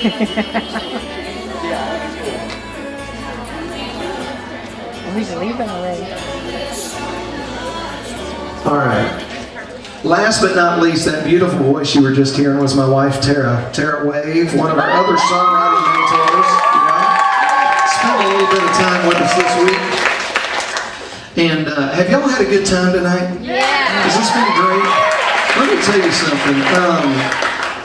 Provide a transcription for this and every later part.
We can leave them already. All right. Last but not least, that beautiful voice you were just hearing was my wife, Tara. Tara Wave, one of our other songwriting mentors. Spent a little bit of time with us this week. And have y'all had a good time tonight? Yeah. Has this been great? Let me tell you something.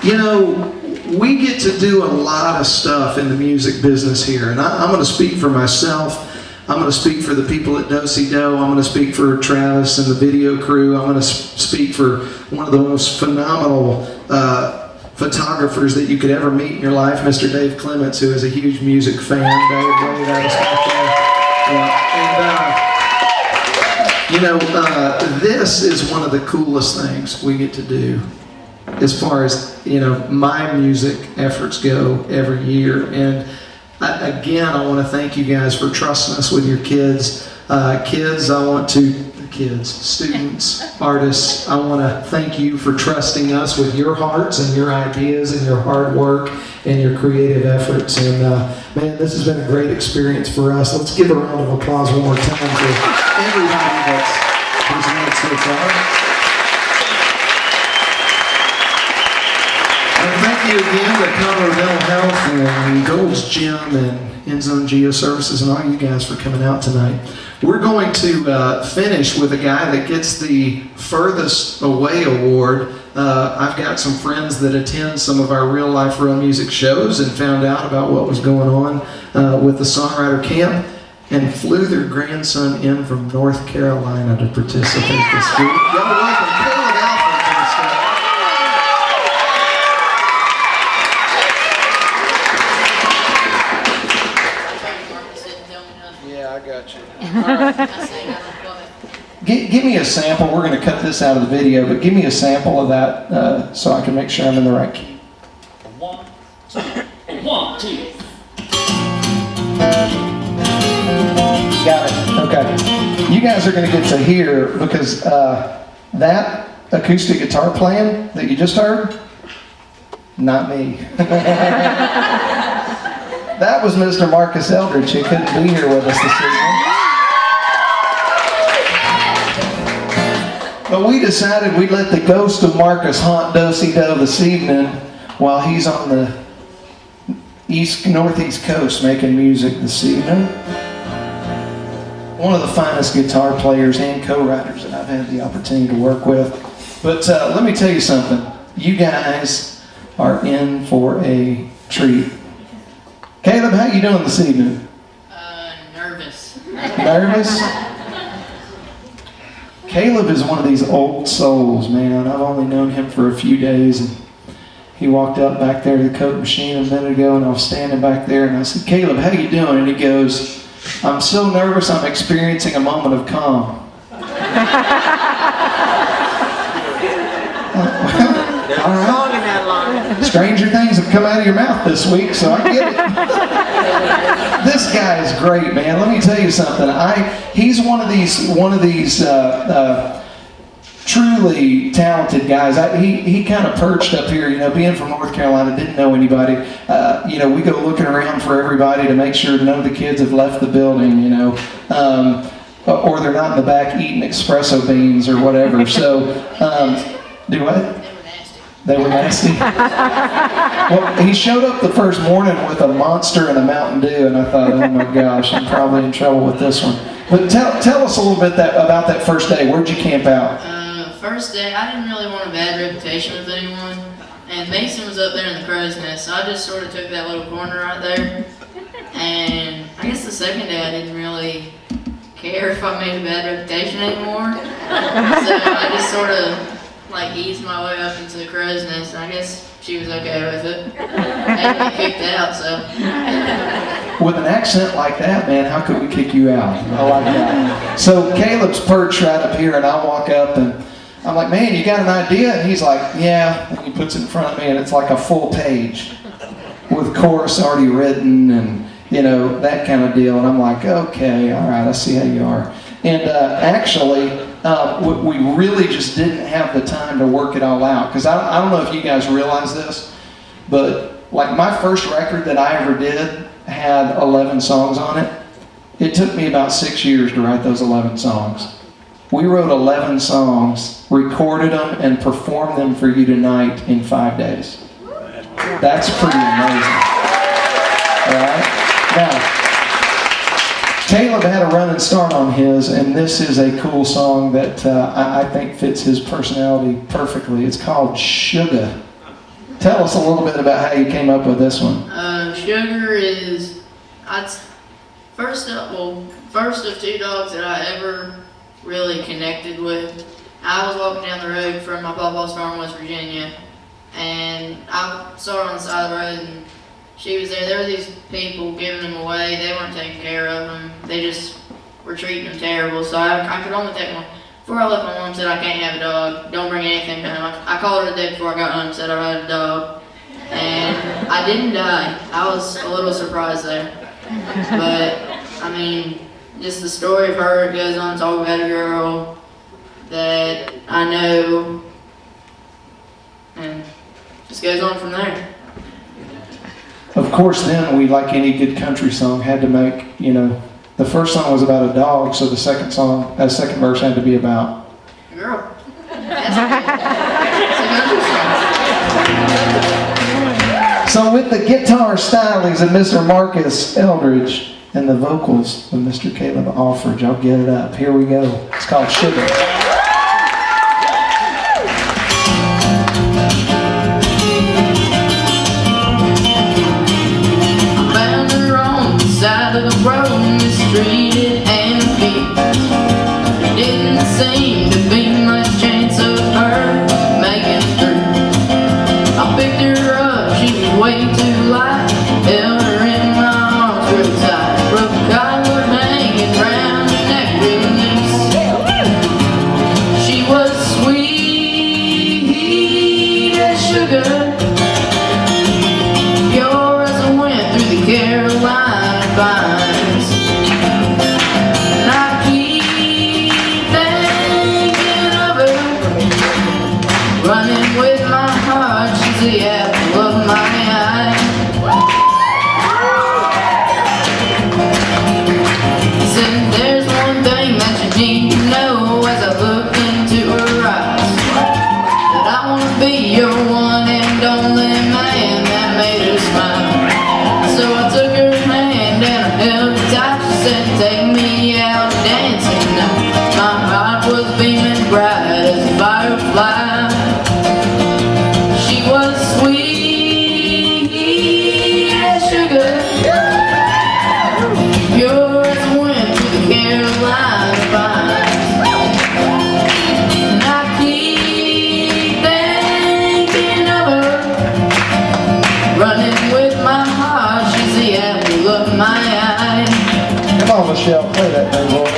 You know, we get to do a lot of stuff in the music business here. And I'm going to speak for myself. I'm going to speak for the people at Do-Si-Do. I'm going to speak for Travis and the video crew. I'm going to speak for one of the most phenomenal photographers that you could ever meet in your life, Mr. Dave Clements, who is a huge music fan. Dave, wave at us back there. You know, this is one of the coolest things we get to do as far as, you know, my music efforts go every year. And again, I want to thank you guys for trusting us with your kids. Students, artists, I want to thank you for trusting us with your hearts and your ideas and your hard work and your creative efforts. And man, this has been a great experience for us. Let's give a round of applause one more time for everybody that's presented so far. And thank you again to Colorado Mental Health and Gold's Gym and End Zone Geo Services and all you guys for coming out tonight. We're going to finish with a guy that gets the Furthest Away Award. I've got some friends that attend some of our real life, real music shows and found out about what was going on with the Songwriter Camp and flew their grandson in from North Carolina to participate this week. Y'all welcome Caleb Alford to the stage. Yeah, I got you. Give me a sample. We're going to cut this out of the video, but give me a sample of that so I can make sure I'm in the right key. 1, 2, 1, 2. Got it. Okay. You guys are going to get to hear because that acoustic guitar playing that you just heard, not me. That was Mr. Marcus Eldridge, who couldn't be here with us this evening. But we decided we'd let the ghost of Marcus haunt Do-Si-Do this evening while he's on the northeast coast making music this evening. One of the finest guitar players and co-writers that I've had the opportunity to work with. But let me tell you something. You guys are in for a treat. Caleb, how you doing this evening? Nervous. Nervous? Caleb is one of these old souls, man. I've only known him for a few days. And he walked up back there to the Coke machine a minute ago, and I was standing back there, and I said, Caleb, how you doing? And he goes, I'm so nervous I'm experiencing a moment of calm. All right. Stranger things have come out of your mouth this week, so I get it. This guy is great, man. Let me tell you something. He's one of these truly talented guys. He kind of perched up here, you know, being from North Carolina, didn't know anybody. You know, we go looking around for everybody to make sure none of the kids have left the building, you know, or they're not in the back eating espresso beans or whatever. So, do what? They were nasty. Well, he showed up the first morning with a Monster and a Mountain Dew, and I thought, oh my gosh, I'm probably in trouble with this one. But tell us a little bit about that first day. Where'd you camp out? First day, I didn't really want a bad reputation with anyone, and Mason was up there in the crow's nest, so I just sort of took that little corner right there. And I guess the second day I didn't really care if I made a bad reputation anymore, so I just sort of like eased my way up into the crow's nest, and I guess she was okay with it. I didn't get kicked out, so. With an accent like that, man, how could we kick you out? I like that. So Caleb's perched right up here, and I walk up, and I'm like, man, you got an idea? And he's like, yeah. And he puts it in front of me, and it's like a full page with chorus already written, and you know, that kind of deal. And I'm like, okay, all right, I see how you are. And actually, we really just didn't have the time to work it all out. Because I don't know if you guys realize this, but like my first record that I ever did had 11 songs on it. It took me about 6 years to write those 11 songs. We wrote 11 songs, recorded them, and performed them for you tonight in 5 days. That's pretty amazing. All right? Now, Caleb had a running start on his, and this is a cool song that I think fits his personality perfectly. It's called Sugar. Tell us a little bit about how you came up with this one. Sugar is, first of two dogs that I ever really connected with. I was walking down the road from my papa's farm in West Virginia, and I saw her on the side of the road, and she was there. There were these people giving them away. They weren't taking care of them. They just were treating them terrible. So I could only take one. Before I left, my mom said, I can't have a dog. Don't bring anything home. I called her the day before I got home and said I had a dog. And I didn't die. I was a little surprised there. But, I mean, just the story of her, it goes on to talk about a girl that I know, and just goes on from there. Of course, then we, like any good country song, had to make, the first song was about a dog, so the second verse had to be about a girl. That's a country song. So with the guitar stylings of Mr. Marcus Eldridge and the vocals of Mr. Caleb Alford, y'all get it up. Here we go. It's called Sugar. Mistreated and beat. Didn't seem to be much chance of her making it through. I picked her up, she was way too light. Held her in my arms real tight. Broke a collar hanging round her neck real loose. She was sweet as sugar, pure as I went through the Carolina vines. Running with my heart, she's the apple of my eye. Said there's one thing that you need to know as I look into her eyes, that I want to be your one and only man that made her smile. So I took her hand and I held her tight. She said, take me out dancing now. My heart was beaming bright as a firefly. Come on, Michelle, play that thing, boy.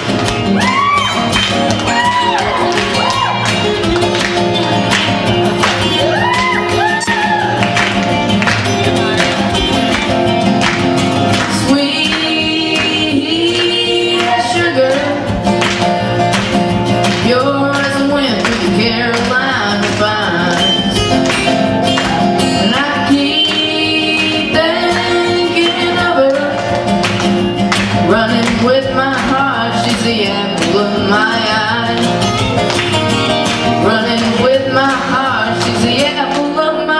Sweet as sugar, pure as I went through the Carolina vines. And I keep thinking of her, running with my heart, she's the apple of my eye. Running with my heart, she's the apple of my eye.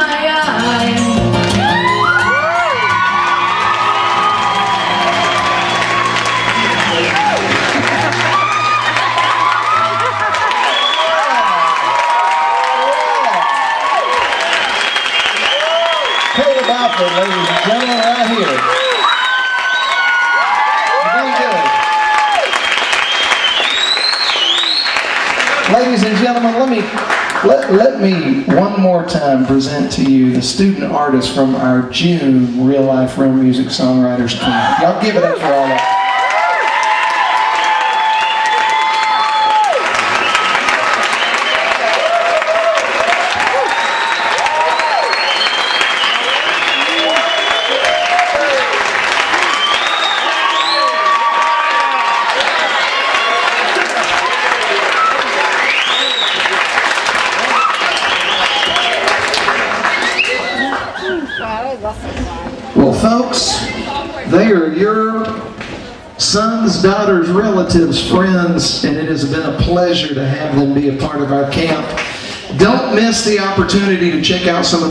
Caleb Alford, ladies and gentlemen, right here. Ladies and gentlemen, let me one more time present to you the student artist from our June Real Life Real Music Songwriters Camp. Y'all give it up for all that. Well, folks, they are your sons, daughters, relatives, friends, and it has been a pleasure to have them be a part of our camp. Don't miss the opportunity to check out some of